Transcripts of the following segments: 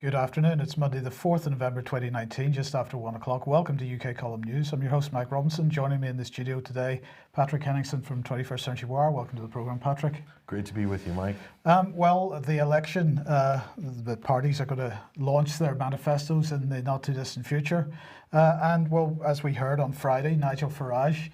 Good afternoon. It's Monday, the 4th of November 2019, just after 1 o'clock. Welcome to UK Column News. I'm your host, Mike Robinson. Joining me in the studio today, Patrick Henningsen from 21st Century Wire. Welcome to the programme, Patrick. Great to be with you, Mike. Well, the election, the parties are going to launch their manifestos in the not too distant future. And well, as we heard on Friday, Nigel Farage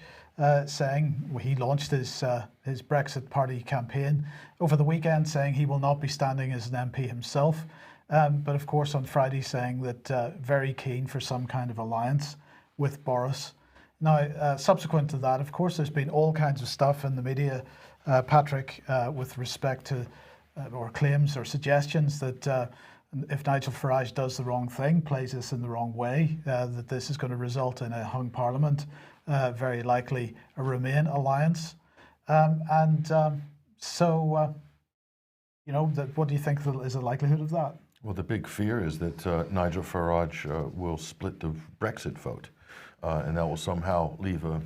saying he launched his Brexit party campaign over the weekend, saying he will not be standing as an MP himself. But of course on Friday saying that very keen for some kind of alliance with Boris. Now, subsequent to that, of course, there's been all kinds of stuff in the media, Patrick, with respect to or claims or suggestions that if Nigel Farage does the wrong thing, plays this in the wrong way, that this is going to result in a hung parliament, very likely a Remain alliance. So, what do you think is the likelihood of that? Well, the big fear is that Nigel Farage will split the Brexit vote, and that will somehow leave a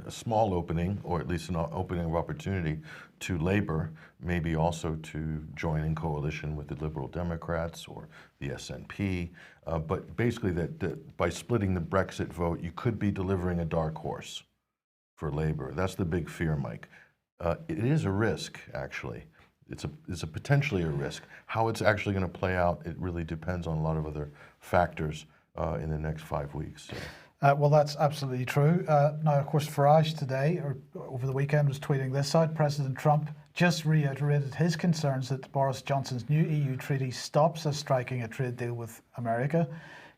small opening, or at least an opening of opportunity to Labour, maybe also to join in coalition with the Liberal Democrats or the SNP. But basically that by splitting the Brexit vote, you could be delivering a dark horse for Labour. That's the big fear, Mike. It is a risk, actually. It's a potentially a risk. How it's actually going to play out, it really depends on a lot of other factors in the next 5 weeks. So. Well, that's absolutely true. Now, of course, Farage today, or over the weekend, was tweeting this out. President Trump just reiterated his concerns that Boris Johnson's new EU treaty stops us striking a trade deal with America.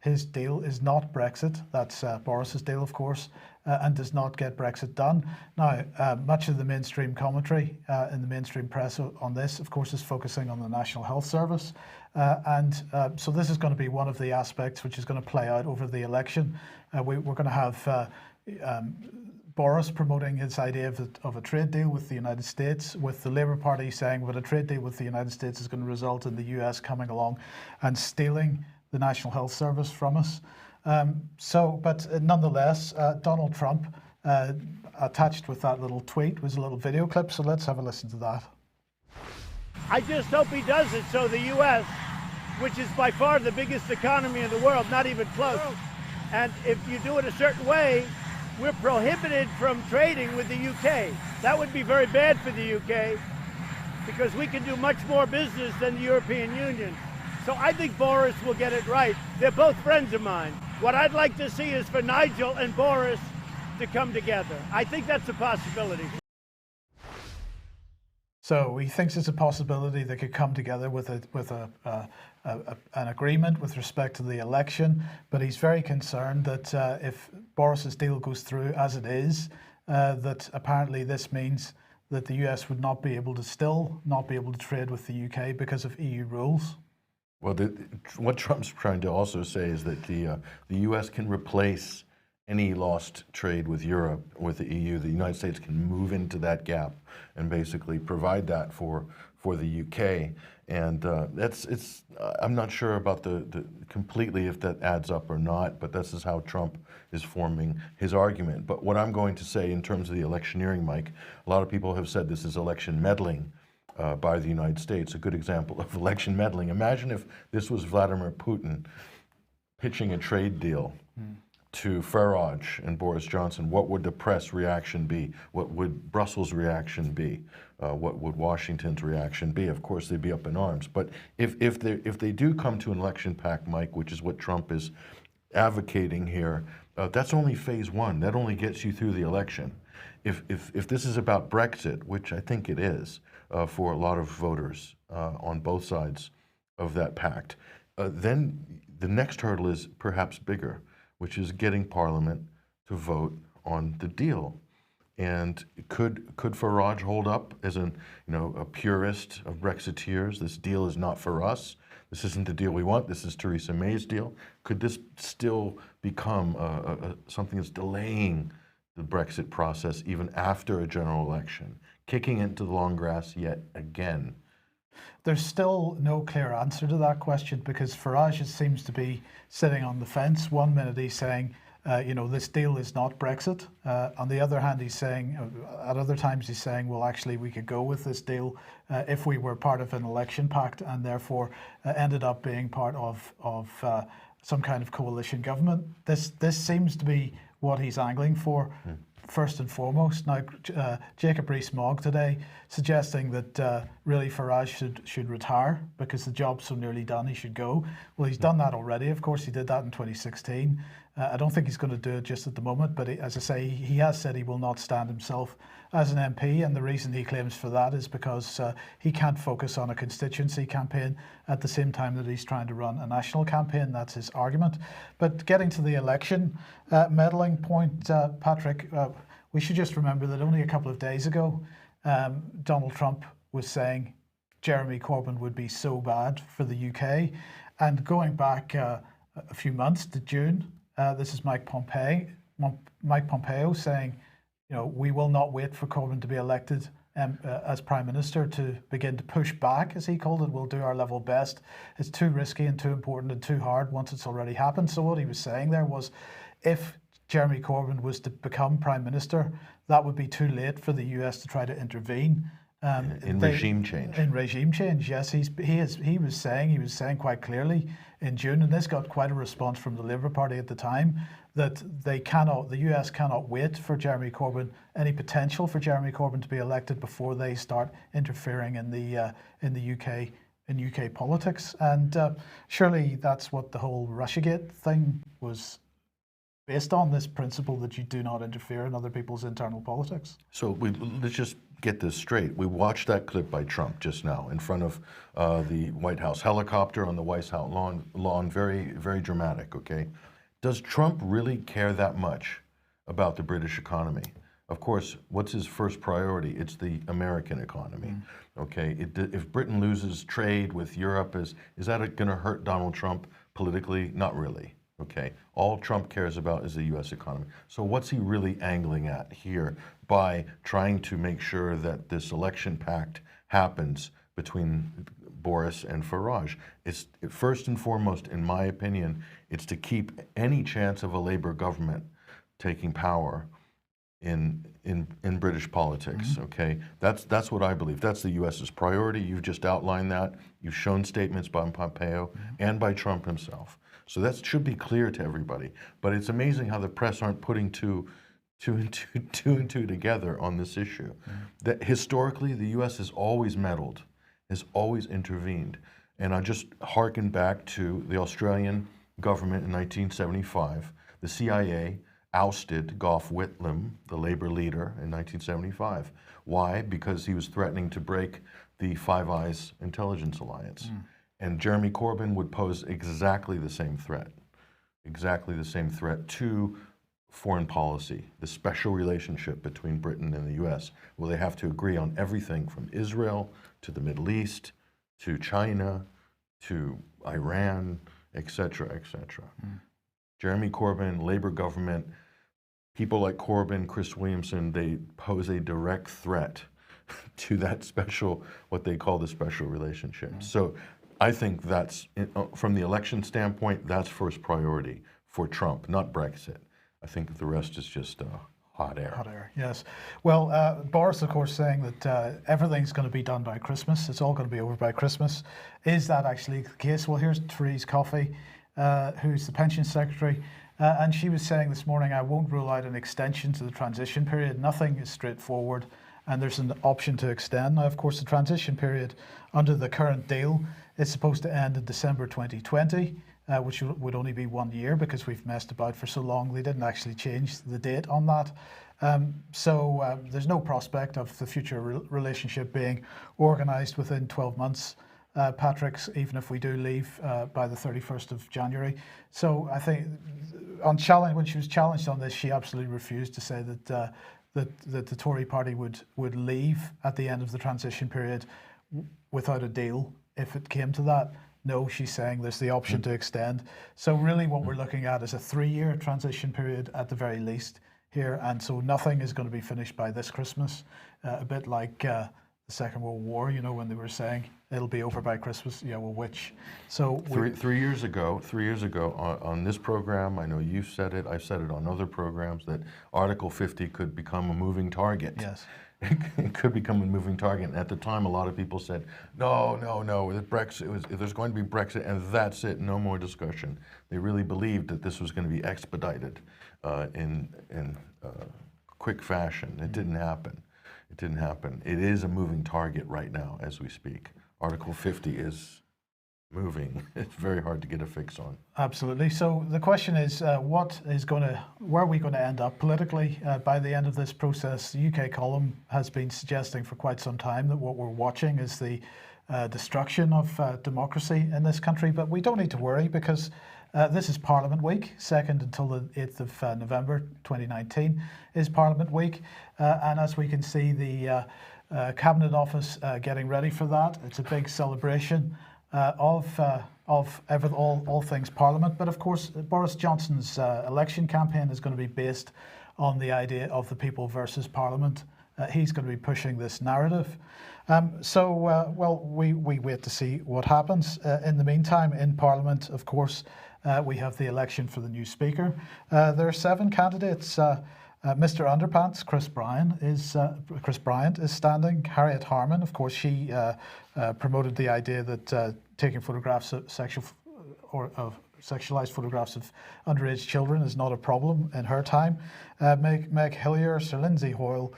His deal is not Brexit. That's Boris's deal, of course, and does not get Brexit done. Now, much of the mainstream commentary in the mainstream press on this, of course, is focusing on the National Health Service. So this is going to be one of the aspects which is going to play out over the election. We're going to have Boris promoting his idea of a trade deal with the United States, with the Labour Party saying that a trade deal with the United States is going to result in the US coming along and stealing the National Health Service from us. But nonetheless, Donald Trump, attached with that little tweet was a little video clip, so let's have a listen to that. I just hope he does it so the U.S., which is by far the biggest economy in the world, not even close, and if you do it a certain way, we're prohibited from trading with the UK. That would be very bad for the UK because we can do much more business than the European Union. So I think Boris will get it right. They're both friends of mine. What I'd like to see is for Nigel and Boris to come together. I think that's a possibility. So he thinks it's a possibility they could come together with an agreement with respect to the election, but he's very concerned that if Boris's deal goes through as it is, that apparently this means that the US would not be able to trade with the UK because of EU rules. Well, what Trump's trying to also say is that the U.S. can replace any lost trade with Europe, with the EU. The United States can move into that gap and basically provide that for the UK. And I'm not sure about the completely if that adds up or not, but this is how Trump is forming his argument. But what I'm going to say in terms of the electioneering, Mike, a lot of people have said this is election meddling. By the United States, a good example of election meddling. Imagine if this was Vladimir Putin pitching a trade deal to Farage and Boris Johnson. What would the press reaction be? What would Brussels' reaction be? What would Washington's reaction be? Of course, they'd be up in arms. But if they do come to an election pact, Mike, which is what Trump is advocating here, that's only phase one. That only gets you through the election. If this is about Brexit, which I think it is, for a lot of voters on both sides of that pact, then the next hurdle is perhaps bigger, which is getting Parliament to vote on the deal. And could Farage hold up as a purist of Brexiteers? This deal is not for us. This isn't the deal we want. This is Theresa May's deal. Could this still become something that's delaying the Brexit process even after a general election, kicking into the long grass yet again? There's still no clear answer to that question because Farage seems to be sitting on the fence. 1 minute he's saying this deal is not Brexit. On the other hand, he's saying, at other times he's saying, well, actually we could go with this deal if we were part of an election pact and therefore ended up being part of some kind of coalition government. This seems to be what he's angling for. First and foremost. Now, Jacob Rees-Mogg today suggesting that really Farage should retire because the job's so nearly done, he should go. Well, he's done that already. Of course, he did that in 2016. I don't think he's going to do it just at the moment, but as I say, he has said he will not stand himself as an MP, and the reason he claims for that is because he can't focus on a constituency campaign at the same time that he's trying to run a national campaign. That's his argument. But getting to the election meddling point, Patrick, we should just remember that only a couple of days ago, Donald Trump was saying Jeremy Corbyn would be so bad for the UK. And going back a few months to June, this is Mike Pompeo saying, we will not wait for Corbyn to be elected as Prime Minister to begin to push back, as he called it. We'll do our level best. It's too risky and too important and too hard once it's already happened. So what he was saying there was, if Jeremy Corbyn was to become Prime Minister, that would be too late for the US to try to intervene. Regime change. In regime change, yes. He was saying quite clearly in June, and this got quite a response from the Labour Party at the time, that the US cannot wait for Jeremy Corbyn, any potential for Jeremy Corbyn to be elected before they start interfering in the UK politics. And surely that's what the whole Russiagate thing was based on, this principle that you do not interfere in other people's internal politics. So let's just get this straight. We watched that clip by Trump just now in front of the White House helicopter on the White House lawn. Very, very dramatic, okay? Does Trump really care that much about the British economy? Of course, what's his first priority? It's the American economy, okay? If Britain loses trade with Europe, is that going to hurt Donald Trump politically? Not really. Okay, all Trump cares about is the U.S. economy. So what's he really angling at here by trying to make sure that this election pact happens between Boris and Farage? It's first and foremost, in my opinion, it's to keep any chance of a Labour government taking power in British politics. Okay, that's what I believe. That's the U.S.'s priority. You've just outlined that. You've shown statements by Pompeo and by Trump himself. So that should be clear to everybody. But it's amazing how the press aren't putting two and two together on this issue. That historically, the U.S. has always meddled, has always intervened. And I just hearken back to the Australian government in 1975. The CIA ousted Gough Whitlam, the Labour leader, in 1975. Why? Because he was threatening to break the Five Eyes intelligence alliance. And Jeremy Corbyn would pose exactly the same threat to foreign policy, the special relationship between Britain and the U.S., where they have to agree on everything from Israel to the Middle East to China to Iran, etc., etc. Jeremy Corbyn, Labour government, people like Corbyn, Chris Williamson, they pose a direct threat to that special, what they call the special relationship. So I think that's, from the election standpoint, that's first priority for Trump, not Brexit. I think the rest is just hot air. Hot air, yes. Well, Boris, of course, saying that everything's going to be done by Christmas. It's all going to be over by Christmas. Is that actually the case? Well, here's Therese Coffey, who's the pension secretary, and she was saying this morning, I won't rule out an extension to the transition period. Nothing is straightforward, and there's an option to extend. Now, of course, the transition period under the current deal is supposed to end in December 2020, which would only be 1 year because we've messed about for so long. They didn't actually change the date on that. So there's no prospect of the future relationship being organised within 12 months, Patrick's, even if we do leave by the 31st of January. So I think when she was challenged on this, she absolutely refused to say that the Tory party would leave at the end of the transition period without a deal if it came to that. No, she's saying there's the option to extend. So really what we're looking at is a 3-year transition period at the very least here, and so nothing is going to be finished by this Christmas, a bit like the Second World War, you know, when they were saying it'll be over by Christmas. Yeah, well, which? So three years ago on this program, I know you've said it, I've said it on other programs, that Article 50 could become a moving target. Yes. It could become a moving target. And at the time, a lot of people said, no, Brexit there's going to be Brexit, and that's it, no more discussion. They really believed that this was going to be expedited in quick fashion. It didn't happen. It didn't happen. It is a moving target right now as we speak. Article 50 is moving. It's very hard to get a fix on. Absolutely. So the question is, where are we going to end up politically by the end of this process? The UK column has been suggesting for quite some time that what we're watching is the destruction of democracy in this country, but we don't need to worry because this is Parliament Week, 2nd until the 8th of November 2019 is Parliament Week. And as we can see, the Cabinet Office getting ready for that. It's a big celebration of all things Parliament. But of course, Boris Johnson's election campaign is going to be based on the idea of the people versus Parliament. He's going to be pushing this narrative. Well, we wait to see what happens. In the meantime, in Parliament, of course, we have the election for the new Speaker. There are 7 candidates. Mr. Underpants, Chris Bryant is standing. Harriet Harman, of course, she promoted the idea that taking photographs of sexualized photographs of underage children is not a problem in her time. Meg Hillier, Sir Lindsay Hoyle,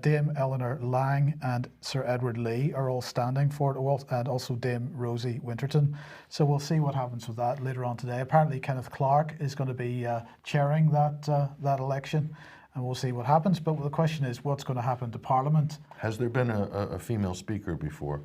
Dame Eleanor Lang and Sir Edward Lee are all standing for it, and also Dame Rosie Winterton. So we'll see what happens with that later on today. Apparently Kenneth Clarke is going to be chairing that election, and we'll see what happens. But the question is, what's going to happen to Parliament? Has there been a female speaker before?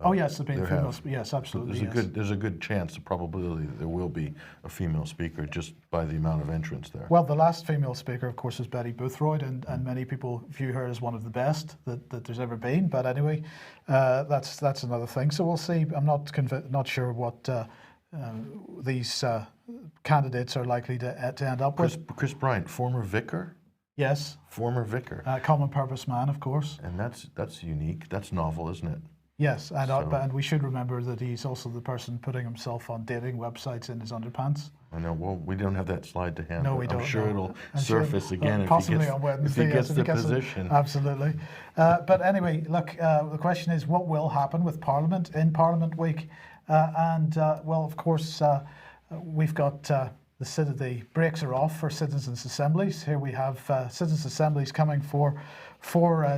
Oh yes, there's been female. Yes, absolutely. So there's a good chance, a probability that there will be a female speaker just by the amount of entrants there. Well, the last female speaker, of course, is Betty Boothroyd, and many people view her as one of the best that there's ever been. But anyway, that's another thing. So we'll see. I'm not sure what these candidates are likely to end up with. Chris Bryant, former vicar. Yes. Former vicar. Common purpose man, of course. And that's unique. That's novel, isn't it? Yes, and we should remember that he's also the person putting himself on dating websites in his underpants. I know. Well, we don't have that slide to hand. No, we don't. I'm sure it'll surface again possibly if he gets the position. Absolutely. But anyway, look, the question is, what will happen with Parliament in Parliament Week? Well, of course, we've got the brakes are off for citizens' assemblies. Here we have citizens' assemblies coming for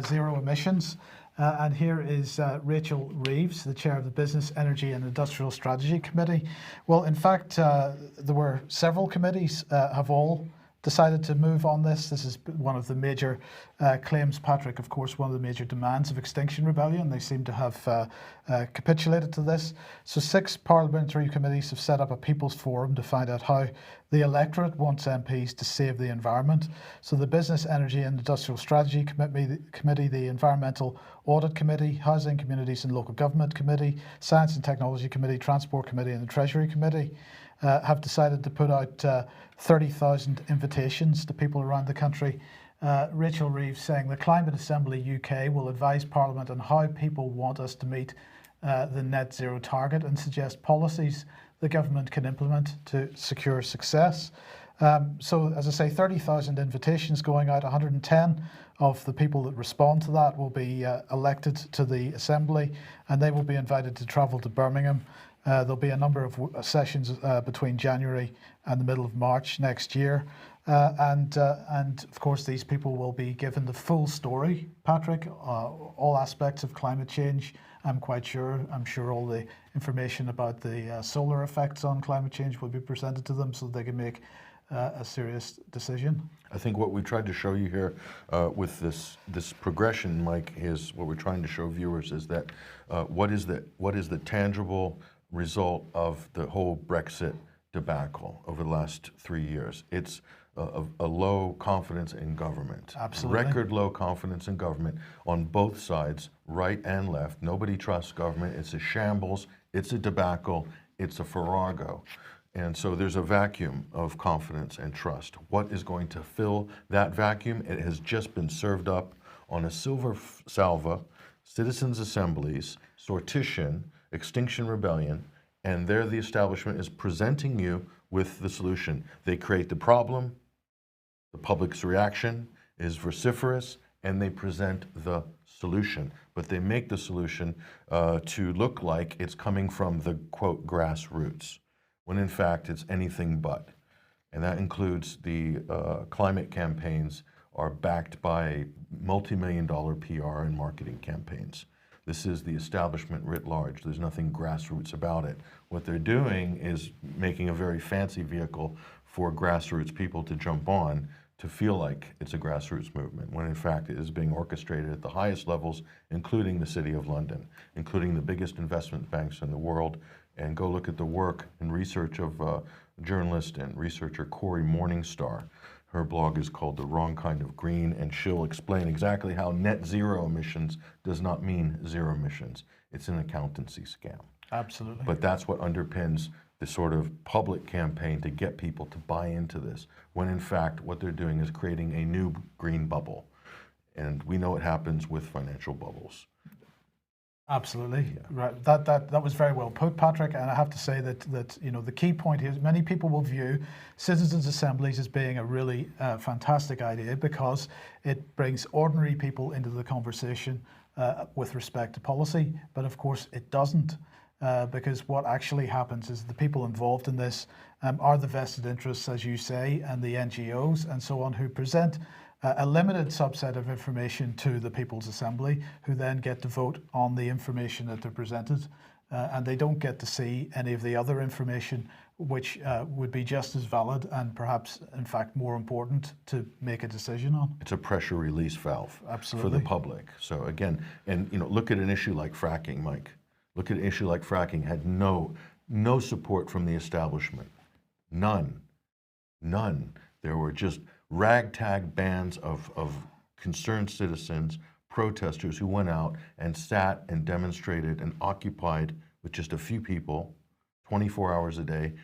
zero emissions. And here is Rachel Reeves, the chair of the Business, Energy and Industrial Strategy Committee. Well, in fact, there were several committees have all decided to move on this. This is one of the major claims, Patrick, of course, one of the major demands of Extinction Rebellion. They seem to have capitulated to this. So 6 parliamentary committees have set up a people's forum to find out how the electorate wants MPs to save the environment. So the Business, Energy and Industrial Strategy Committee, the Environmental Audit Committee, Housing, Communities and Local Government Committee, Science and Technology Committee, Transport Committee and the Treasury Committee have decided to put out 30,000 invitations to people around the country. Rachel Reeves saying the Climate Assembly UK will advise Parliament on how people want us to meet the net zero target and suggest policies the government can implement to secure success. So, as I say, 30,000 invitations going out. 110 of the people that respond to that will be elected to the Assembly, and they will be invited to travel to Birmingham. There'll be a number of sessions between January and the middle of March next year. And of course, these people will be given the full story, Patrick, all aspects of climate change. I'm sure all the information about the solar effects on climate change will be presented to them so they can make a serious decision. I think what we tried to show you here with this progression, Mike, is what we're trying to show viewers is that what is the tangible result of the whole Brexit debacle over the last 3 years. It's a low confidence in government. Absolutely. Record low confidence in government on both sides, right and left. Nobody trusts government. It's a shambles. It's a debacle. It's a farrago. And so there's a vacuum of confidence and trust. What is going to fill that vacuum? It has just been served up on a silver salver citizens' assemblies, sortition, Extinction Rebellion, and there the establishment is presenting you with the solution. They create the problem, the public's reaction is vociferous, and they present the solution. But they make the solution to look like it's coming from the, quote, grassroots, when in fact it's anything but. And that includes the climate campaigns are backed by multi-million-dollar PR and marketing campaigns. This is the establishment writ large. There's nothing grassroots about it. What they're doing is making a very fancy vehicle for grassroots people to jump on to feel like it's a grassroots movement, when in fact it is being orchestrated at the highest levels, including the City of London, including the biggest investment banks in the world. And go look at the work and research of journalist and researcher Cory Morningstar. Her blog is called The Wrong Kind of Green, and she'll explain exactly how net zero emissions does not mean zero emissions. It's an accountancy scam. Absolutely. But that's what underpins the sort of public campaign to get people to buy into this, when in fact what they're doing is creating a new green bubble. And we know it happens with financial bubbles. Absolutely, right. That was very well put, Patrick. And I have to say that you know the key point here is many people will view citizens' assemblies as being a really fantastic idea because it brings ordinary people into the conversation with respect to policy. But of course, it doesn't, because what actually happens is the people involved in this are the vested interests, as you say, and the NGOs and so on, who present a limited subset of information to the People's Assembly, who then get to vote on the information that they're presented, and they don't get to see any of the other information which would be just as valid and perhaps, in fact, more important to make a decision on. It's a pressure release valve. Absolutely. For the public. So again, and you know, look at an issue like fracking, Mike. Look at an issue like fracking had no support from the establishment. None. There were just ragtag bands of concerned citizens, protesters who went out and sat and demonstrated and occupied with just a few people, 24 hours a day,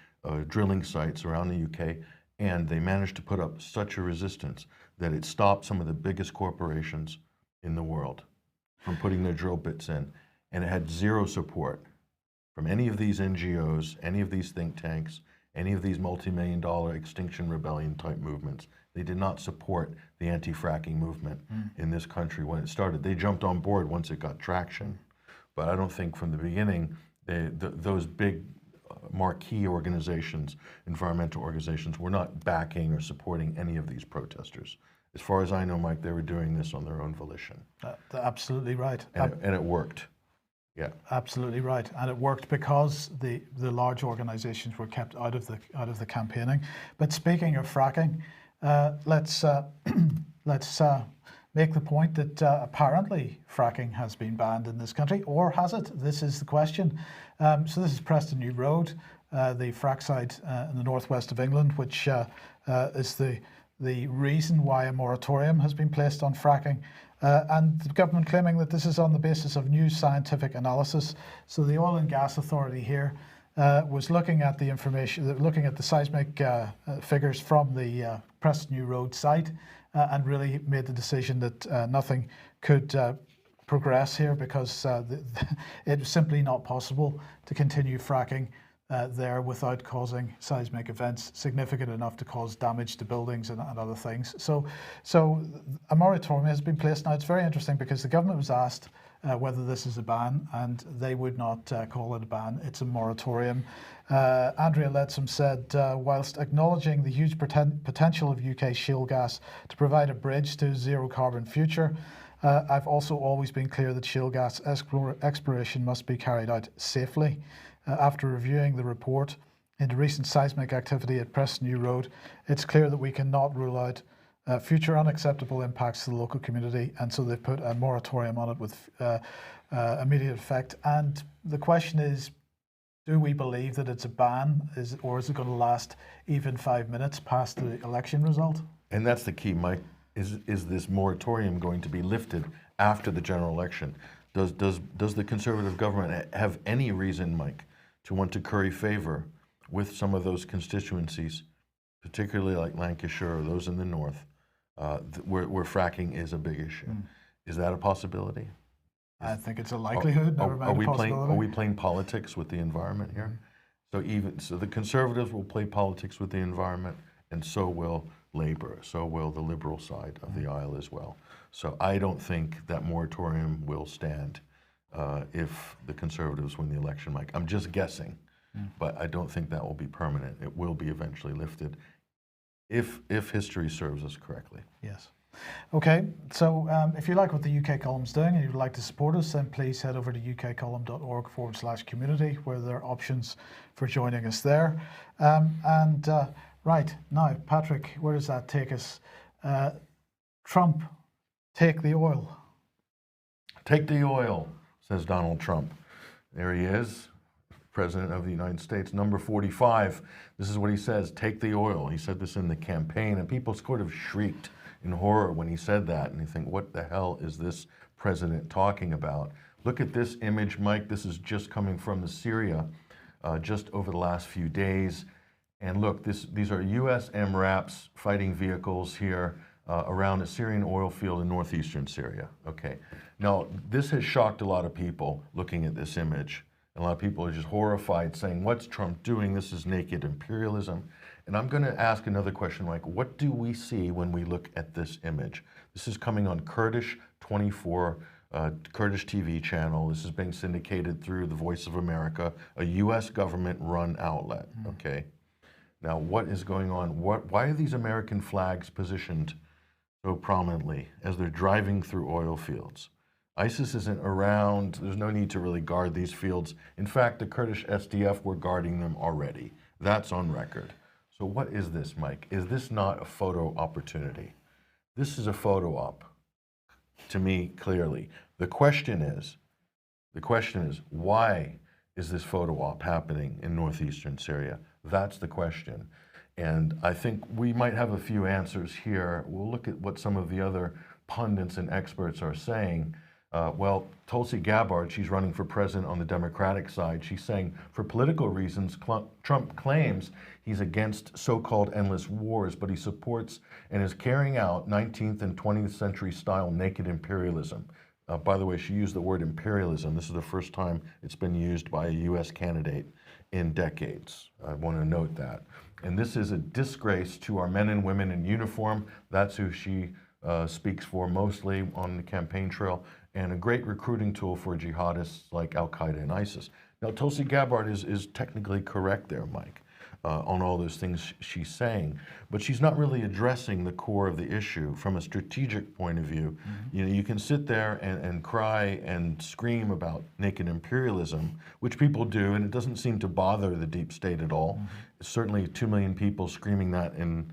drilling sites around the UK, and they managed to put up such a resistance that it stopped some of the biggest corporations in the world from putting their drill bits in. And it had zero support from any of these NGOs, any of these think tanks, any of these multi-million-dollar Extinction Rebellion type movements. They did not support the anti-fracking movement in this country when it started. They jumped on board once it got traction. But I don't think from the beginning, those big marquee organizations, environmental organizations, were not backing or supporting any of these protesters. As far as I know, Mike, they were doing this on their own volition. Absolutely right. And it worked. Yeah, absolutely right, and it worked because the large organisations were kept out of the campaigning. But speaking of fracking, let's make the point that apparently fracking has been banned in this country, or has it? This is the question. So this is Preston New Road, the frack site in the northwest of England, which is the reason why a moratorium has been placed on fracking. And the government claiming that this is on the basis of new scientific analysis. So the Oil and Gas Authority here was looking at the information, looking at the seismic figures from the Preston New Road site, and really made the decision that nothing could progress here because it was simply not possible to continue fracking there without causing seismic events significant enough to cause damage to buildings and other things. So a moratorium has been placed. Now it's very interesting because the government was asked whether this is a ban, and they would not call it a ban. It's a moratorium. Andrea Leadsom said, whilst acknowledging the huge potential of UK shale gas to provide a bridge to a zero carbon future, I've also always been clear that shale gas exploration must be carried out safely. After reviewing the report into recent seismic activity at Preston New Road, it's clear that we cannot rule out future unacceptable impacts to the local community, and so they've put a moratorium on it with immediate effect. And the question is, do we believe that it's a ban, or is it going to last even 5 minutes past the election result? And that's the key, Mike. Is this moratorium going to be lifted after the general election? Does the Conservative government have any reason, Mike, to want to curry favor with some of those constituencies, particularly like Lancashire or those in the north, where fracking is a big issue? Is that a possibility? I think it's a likelihood, never mind a possibility. Are we playing politics with the environment here? So the conservatives will play politics with the environment, and so will labor, so will the liberal side of the aisle as well. So I don't think that moratorium will stand if the conservatives win the election, Mike. I'm just guessing, but I don't think that will be permanent. It will be eventually lifted if history serves us correctly. Yes. Okay, so if you like what the UK Column's doing and you'd like to support us, then please head over to ukcolumn.org/community, where there are options for joining us there. Right, now, Patrick, where does that take us? Trump, take the oil. Take the oil, says Donald Trump. There he is, President of the United States, number 45. This is what he says, take the oil. He said this in the campaign, and people sort of shrieked in horror when he said that, and you think, what the hell is this president talking about? Look at this image, Mike. This is just coming from the Syria just over the last few days. And look, these are U.S. MRAPs fighting vehicles here around a Syrian oil field in northeastern Syria. Okay, now this has shocked a lot of people looking at this image. A lot of people are just horrified, saying, what's Trump doing? This is naked imperialism. And I'm going to ask another question, like, what do we see when we look at this image? This is coming on Kurdish 24, Kurdish TV channel. This is being syndicated through the Voice of America, a U.S. government-run outlet, okay? Now, what is going on? Why are these American flags positioned so prominently as they're driving through oil fields? ISIS isn't around. There's no need to really guard these fields. In fact, the Kurdish SDF were guarding them already. That's on record. So what is this, Mike? Is this not a photo opportunity? This is a photo op, to me, clearly. The question is, why is this photo op happening in northeastern Syria? That's the question. And I think we might have a few answers here. We'll look at what some of the other pundits and experts are saying. Well, Tulsi Gabbard, she's running for president on the Democratic side. She's saying, for political reasons, Trump claims he's against so-called endless wars, but he supports and is carrying out 19th and 20th century style naked imperialism. By the way, she used the word imperialism. This is the first time it's been used by a U.S. candidate in decades. I want to note that. And this is a disgrace to our men and women in uniform. That's who she speaks for mostly on the campaign trail, and a great recruiting tool for jihadists like Al-Qaeda and ISIS. Now, Tulsi Gabbard is technically correct there, Mike, on all those things she's saying, but she's not really addressing the core of the issue from a strategic point of view. You know, you can sit there and cry and scream about naked imperialism, which people do, and it doesn't seem to bother the deep state at all. Certainly 2 million people screaming that in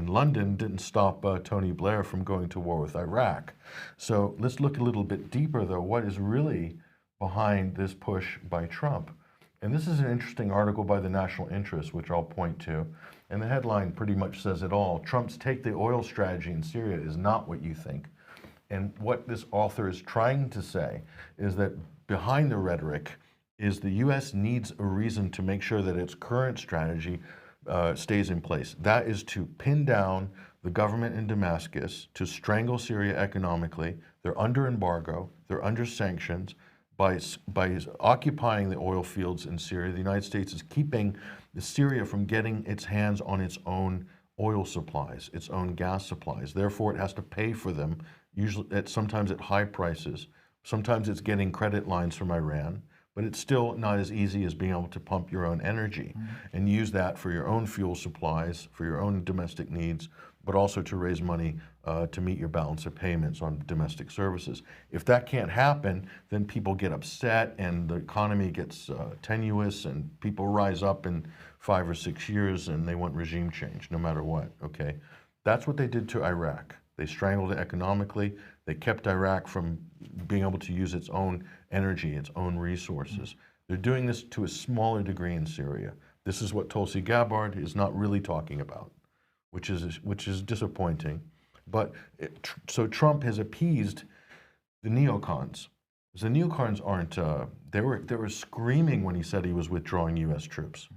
London didn't stop Tony Blair from going to war with Iraq. So let's look a little bit deeper, though. What is really behind this push by Trump? And this is an interesting article by the National Interest, which I'll point to. And the headline pretty much says it all. Trump's take the oil strategy in Syria is not what you think. And what this author is trying to say is that behind the rhetoric is the U.S. needs a reason to make sure that its current strategy stays in place. That is to pin down the government in Damascus, to strangle Syria economically. They're under embargo, they're under sanctions. By occupying the oil fields in Syria, the United States is keeping Syria from getting its hands on its own oil supplies, its own gas supplies. Therefore, it has to pay for them, usually sometimes at high prices. Sometimes it's getting credit lines from Iran, but it's still not as easy as being able to pump your own energy and use that for your own fuel supplies, for your own domestic needs, but also to raise money to meet your balance of payments on domestic services. If that can't happen, then people get upset and the economy gets tenuous and people rise up in 5 or 6 years and they want regime change no matter what, okay? That's what they did to Iraq. They strangled it economically. They kept Iraq from being able to use its own energy, its own resources. They're doing this to a smaller degree in Syria. This is what Tulsi Gabbard is not really talking about, which is disappointing. But so Trump has appeased the neocons. The neocons aren't. They were screaming when he said he was withdrawing U.S. troops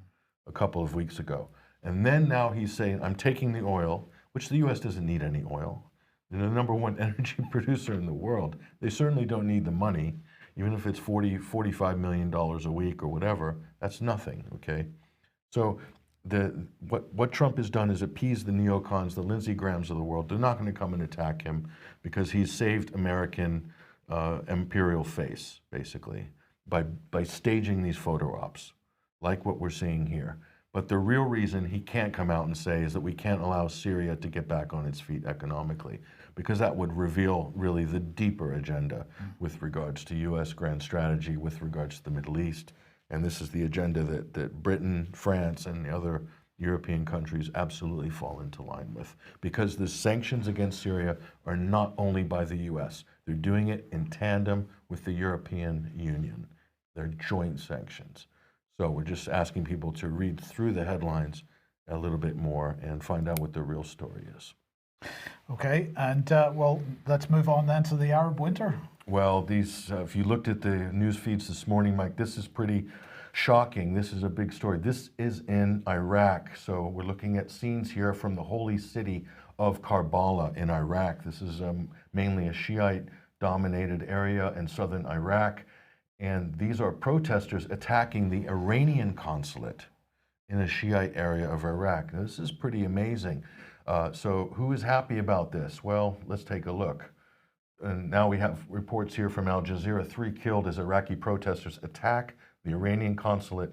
a couple of weeks ago, and then now he's saying, "I'm taking the oil," which the U.S. doesn't need any oil. They're the #1 energy producer in the world. They certainly don't need the money. even if it's $45 million a week or whatever, that's nothing, okay? So what Trump has done is appease the neocons, the Lindsey Grahams of the world. They're not going to come and attack him because he's saved American imperial face, basically, by staging these photo ops, like what we're seeing here. But the real reason he can't come out and say is that we can't allow Syria to get back on its feet economically, because that would reveal really the deeper agenda with regards to U.S. grand strategy, with regards to the Middle East. And this is the agenda that Britain, France, and the other European countries absolutely fall into line with. Because the sanctions against Syria are not only by the U.S., they're doing it in tandem with the European Union. They're joint sanctions. So we're just asking people to read through the headlines a little bit more and find out what the real story is. Okay, and well, let's move on then to the Arab winter. Well, if you looked at the news feeds this morning, Mike, this is pretty shocking. This is a big story. This is in Iraq. So we're looking at scenes here from the holy city of Karbala in Iraq. This is mainly a Shiite-dominated area in southern Iraq. And these are protesters attacking the Iranian consulate in a Shiite area of Iraq. Now, this is pretty amazing. So who is happy about this? Well, let's take a look. And now we have reports here from Al Jazeera, 3 killed as Iraqi protesters attack the Iranian consulate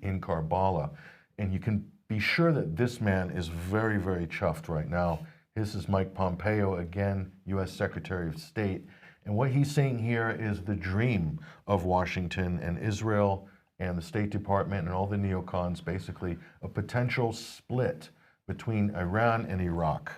in Karbala. And you can be sure that this man is very, very chuffed right now. This is Mike Pompeo, again, U.S. Secretary of State. And what he's saying here is the dream of Washington and Israel and the State Department and all the neocons, basically a potential split between Iran and Iraq.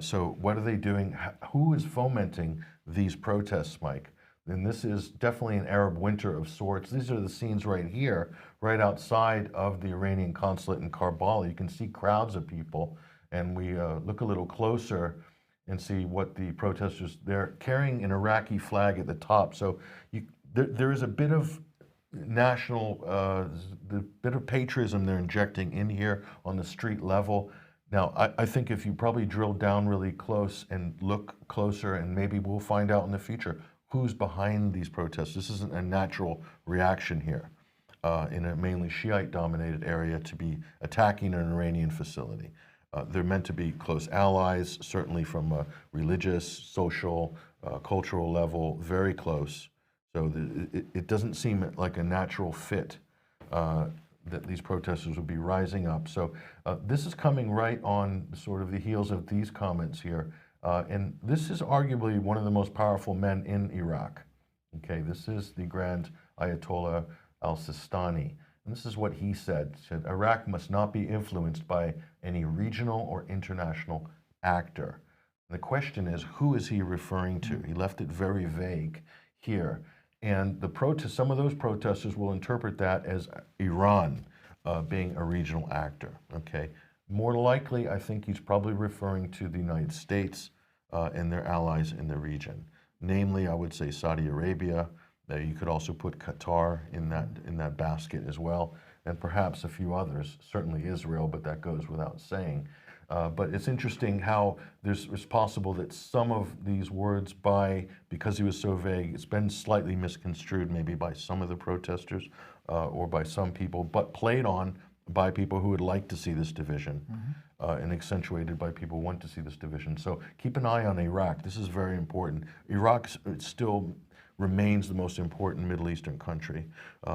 So what are they doing? Who is fomenting these protests, Mike? And this is definitely an Arab winter of sorts. These are the scenes right here, right outside of the Iranian consulate in Karbala. You can see crowds of people, and we look a little closer and see what the protesters, they're carrying an Iraqi flag at the top. So there is a bit of national, the bit of patriotism they're injecting in here on the street level. Now, I think if you probably drill down really close and look closer, and maybe we'll find out in the future who's behind these protests. This isn't a natural reaction here in a mainly Shiite-dominated area to be attacking an Iranian facility. They're meant to be close allies, certainly from a religious, social, cultural level, very close. So it doesn't seem like a natural fit that these protesters would be rising up. So this is coming right on sort of the heels of these comments here. And this is arguably one of the most powerful men in Iraq. Okay, this is the Grand Ayatollah al-Sistani. And this is what he said. He said, Iraq must not be influenced by any regional or international actor. And the question is, who is he referring to? He left it very vague here. And some of those protesters will interpret that as Iran being a regional actor, okay? More likely, I think he's probably referring to the United States and their allies in the region. Namely, I would say Saudi Arabia. You could also put Qatar in that basket as well, and perhaps a few others, certainly Israel, but that goes without saying. But it's interesting how it's possible that some of these words, because he was so vague, it's been slightly misconstrued maybe by some of the protesters or by some people, but played on by people who would like to see this division and accentuated by people who want to see this division. So keep an eye on Iraq. This is very important. Iraq still remains the most important Middle Eastern country,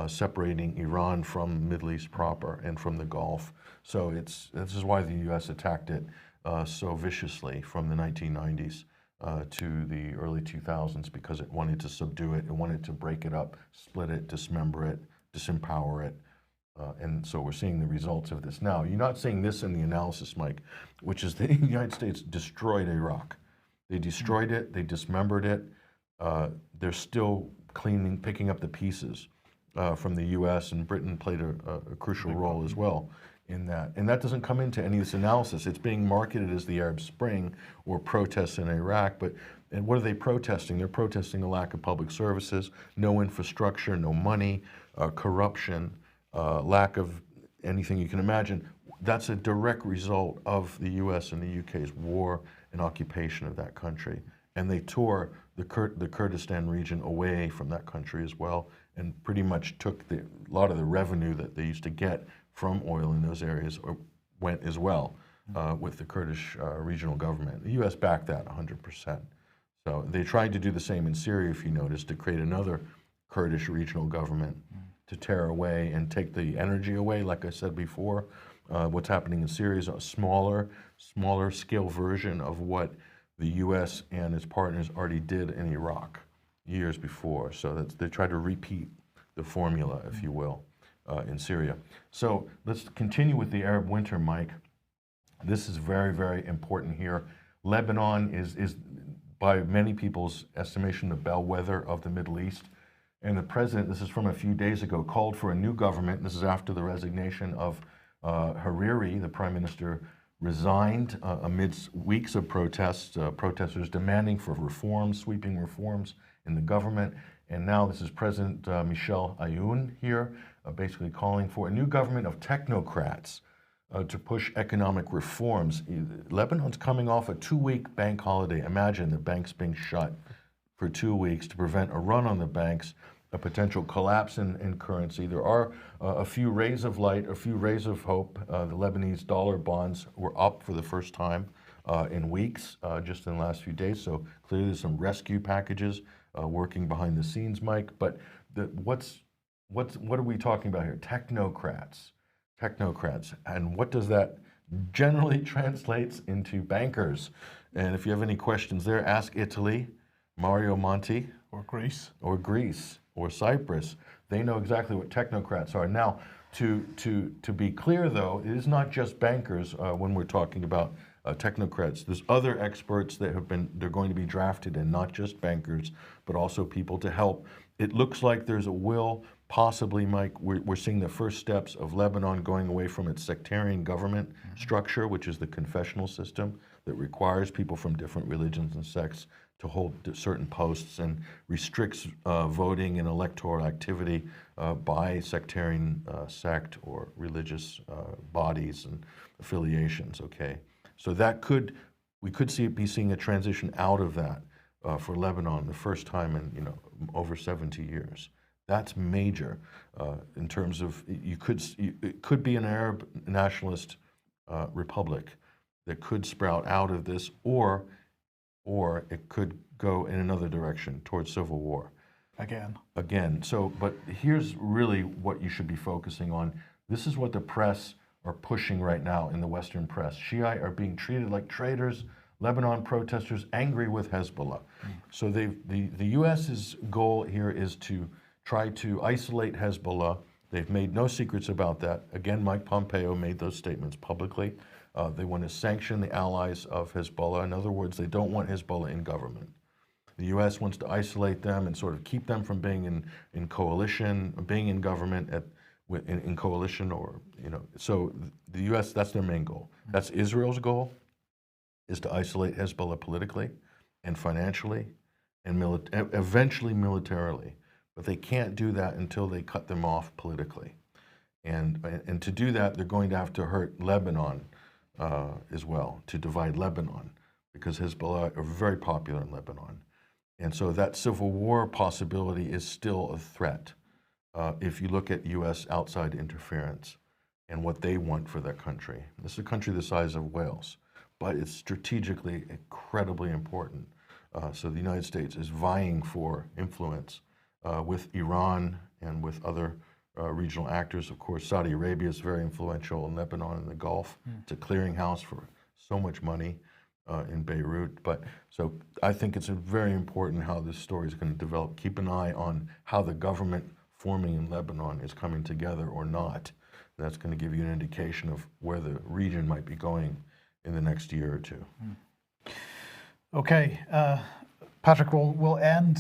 separating Iran from Middle East proper and from the Gulf. So this is why the U.S. attacked it so viciously from the 1990s to the early 2000s, because it wanted to subdue it, it wanted to break it up, split it, dismember it, disempower it. And so we're seeing the results of this now. You're not seeing this in the analysis, Mike, which is the United States destroyed Iraq. They destroyed it, they dismembered it. They're still picking up the pieces from the U.S., and Britain played a crucial role as well in that. And that doesn't come into any of this analysis. It's being marketed as the Arab Spring or protests in Iraq, and what are they protesting? They're protesting a lack of public services, no infrastructure, no money, corruption, lack of anything you can imagine. That's a direct result of the U.S. and the U.K.'s war and occupation of that country. and they tore the Kurdistan region away from that country as well, and pretty much took a lot of the revenue that they used to get from oil in those areas went as well with the Kurdish regional government. The U.S. backed that 100%. So they tried to do the same in Syria, if you notice, to create another Kurdish regional government to tear away and take the energy away. Like I said before, what's happening in Syria is a smaller scale version of what the U.S. and its partners already did in Iraq years before. So they try to repeat the formula, if you will, in Syria. So let's continue with the Arab winter, Mike. This is very, very important here. Lebanon is by many people's estimation, the bellwether of the Middle East. And the president, this is from a few days ago, called for a new government. This is after the resignation of Hariri, the prime minister, resigned amidst weeks of protests, protesters demanding for reforms, sweeping reforms in the government. And now this is President Michel Aoun here, basically calling for a new government of technocrats to push economic reforms. Lebanon's coming off a 2-week bank holiday. Imagine the banks being shut for 2 weeks to prevent a run on the banks, a potential collapse in currency. There are a few rays of light, a few rays of hope. The Lebanese dollar bonds were up for the first time in weeks, just in the last few days. So clearly there's some rescue packages working behind the scenes, Mike. But what are we talking about here? Technocrats. And what does that generally translates into? Bankers. And if you have any questions there, ask Italy, Mario Monti. Or Greece. Or Cyprus. They know exactly what technocrats are. Now, to be clear though, it is not just bankers when we're talking about technocrats. There's other experts that they're going to be drafted in, not just bankers, but also people to help. It looks like there's a will, possibly, Mike, we're seeing the first steps of Lebanon going away from its sectarian government structure, which is the confessional system that requires people from different religions and sects to hold certain posts and restricts voting and electoral activity by sectarian sect or religious bodies and affiliations, okay? So we could be seeing a transition out of that for Lebanon the first time in over 70 years. That's major in terms of it could be an Arab nationalist republic that could sprout out of this, or it could go in another direction towards civil war. Again. So, but here's really what you should be focusing on. This is what the press are pushing right now in the Western press. Shiite are being treated like traitors. Lebanon protesters angry with Hezbollah. So the U.S.'s goal here is to try to isolate Hezbollah. They've made no secrets about that. Again, Mike Pompeo made those statements publicly. They want to sanction the allies of Hezbollah. In other words, they don't want Hezbollah in government. The U.S. wants to isolate them and sort of keep them from being in coalition, being in government in coalition, or So the U.S. that's their main goal. That's Israel's goal, is to isolate Hezbollah politically and financially and eventually militarily. But they can't do that until they cut them off politically. And to do that, they're going to have to hurt Lebanon as well, to divide Lebanon, because Hezbollah are very popular in Lebanon. And so that civil war possibility is still a threat if you look at U.S. outside interference and what they want for their country. This is a country the size of Wales, but it's strategically incredibly important. So the United States is vying for influence with Iran and with other regional actors. Of course, Saudi Arabia is very influential in Lebanon and the Gulf. It's a clearinghouse for so much money in Beirut. But so I think it's very important how this story is going to develop. Keep an eye on how the government forming in Lebanon is coming together or not. That's going to give you an indication of where the region might be going in the next year or two. Okay, Patrick, we'll end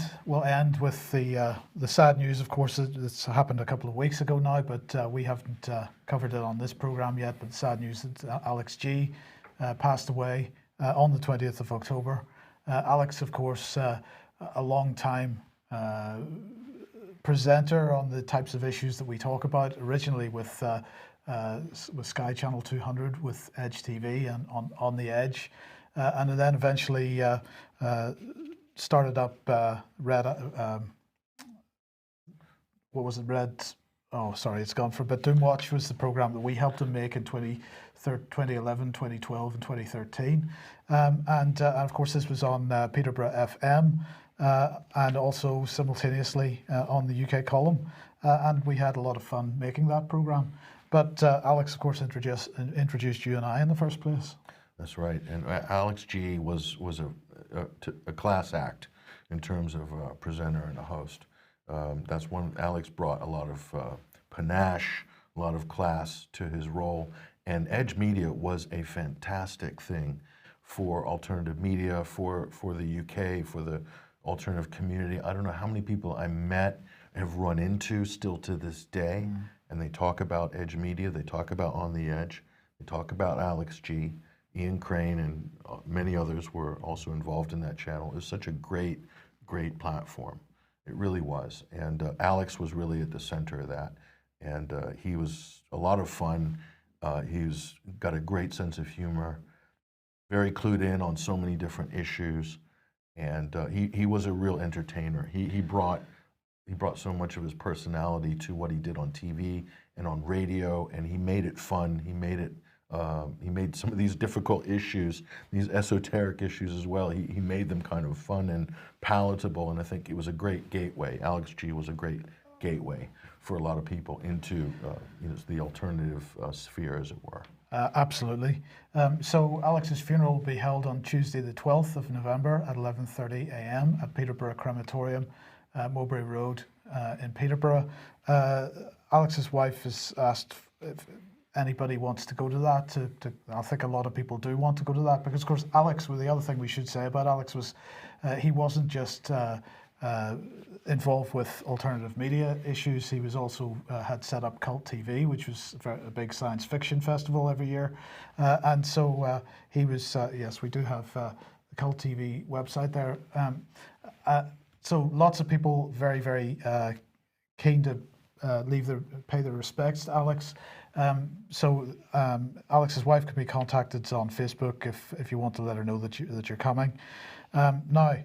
with the sad news. Of course, it's happened a couple of weeks ago now, but we haven't covered it on this program yet. But the sad news that Alex G passed away on the 20th of October. Alex, of course, a long time presenter on the types of issues that we talk about. Originally with Sky Channel 200 with Edge TV and on the Edge. And then eventually started up Red. What was it? Red. Oh, sorry, it's gone for a bit. Doomwatch was the program that we helped him make in 2011, 2012, and 2013. And of course, this was on Peterborough FM and also simultaneously on the UK column. And we had a lot of fun making that program. But Alex, of course, introduced you and I in the first place. That's right. And Alex G was a class act in terms of a presenter and a host. That's one. Alex brought a lot of panache, a lot of class to his role, and Edge Media was a fantastic thing for alternative media, for the UK, for the alternative community. I don't know how many people I met have run into still to this day, and they talk about Edge Media, they talk about On the Edge, they talk about Alex G. Ian Crane and many others were also involved in that channel. It was such a great platform. It really was. And Alex was really at the center of that. And he was a lot of fun. He's got a great sense of humor, very clued in on so many different issues. And he was a real entertainer. He brought so much of his personality to what he did on TV and on radio, and he made it fun. He made some of these difficult issues, these esoteric issues as well, he made them kind of fun and palatable, and I think it was a great gateway. Alex G was a great gateway for a lot of people into the alternative sphere, as it were. Absolutely. So Alex's funeral will be held on Tuesday the 12th of November at 11:30 a.m. at Peterborough Crematorium, Mowbray Road in Peterborough. Alex's wife has asked if anybody wants to go to that. I think a lot of people do want to go to that because, of course, Alex, well, the other thing we should say about Alex was he wasn't just involved with alternative media issues. He was also had set up Cult TV, which was a big science fiction festival every year. And so he was, yes, we do have the Cult TV website there. So lots of people very, very keen to pay their respects to Alex. Alex's wife can be contacted on Facebook if you want to let her know that you're coming. Now,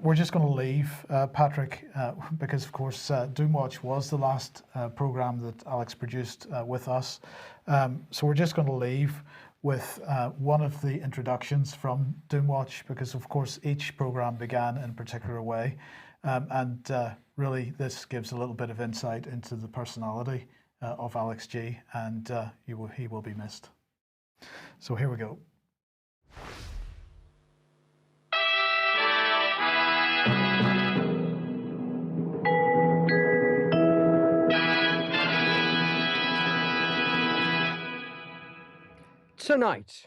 we're just going to leave, Patrick, because of course Doomwatch was the last program that Alex produced with us. So we're just going to leave with one of the introductions from Doomwatch, because of course each program began in a particular way, and really this gives a little bit of insight into the personality of Alex G, and he will be missed. So here we go. Tonight,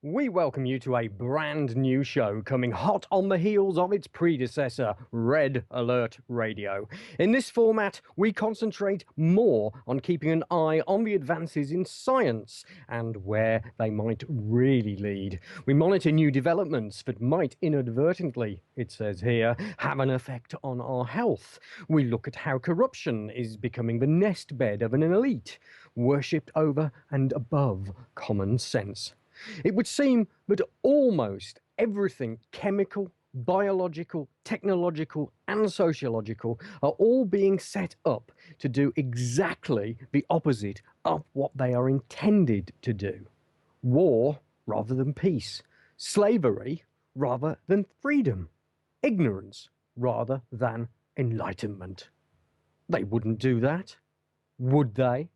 we welcome you to a brand new show coming hot on the heels of its predecessor, Red Alert Radio. In this format, we concentrate more on keeping an eye on the advances in science and where they might really lead. We monitor new developments that might inadvertently, it says here, have an effect on our health. We look at how corruption is becoming the nest bed of an elite, worshipped over and above common sense. It would seem that almost everything chemical, biological, technological, and sociological are all being set up to do exactly the opposite of what they are intended to do. War rather than peace, slavery rather than freedom, ignorance rather than enlightenment. They wouldn't do that, would they?